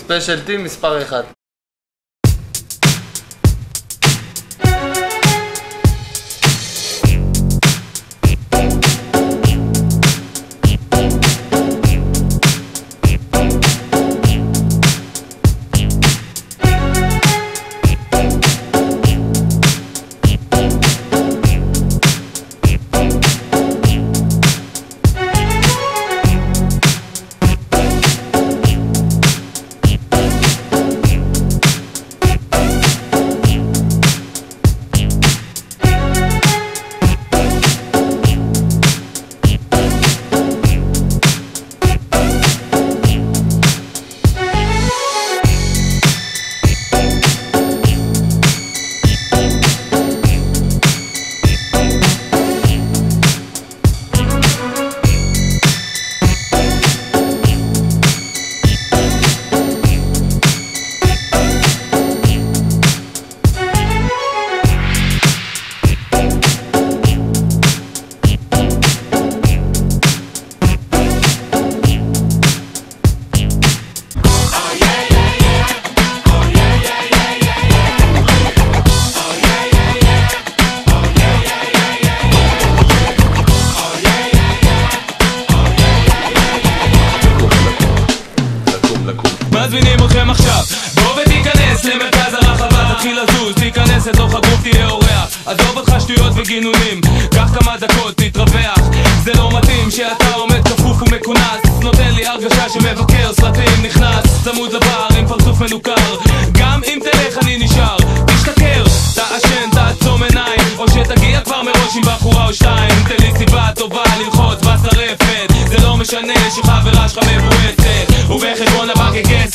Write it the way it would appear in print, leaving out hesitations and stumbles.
ספיישל טים מספר 1. מזמינים אתכם עכשיו, בוא ותיכנס למרכז הרחבה, תתחיל לזוז, תיכנס לתוך הגוף, תהיה אורח. עזוב אותך שטויות וגינונים, קח כמה דקות, תתרווח. זה לא מתאים שאתה עומד כפוף ומכונס, נותן לי הרגשה שמבקר סרטים, נכנס צמוד לבר עם פרצוף מנוכר. גם אם תלך אני נשאר, תשתכר, תעשן, תעצום עיניים, או שתגיע כבר מראש עם בחורה או שתיים. תן לי סיבה טובה ללחוץ בשרפת, זה לא משנה שחברה שלך מבועצת, ובחשבון הבנק כסף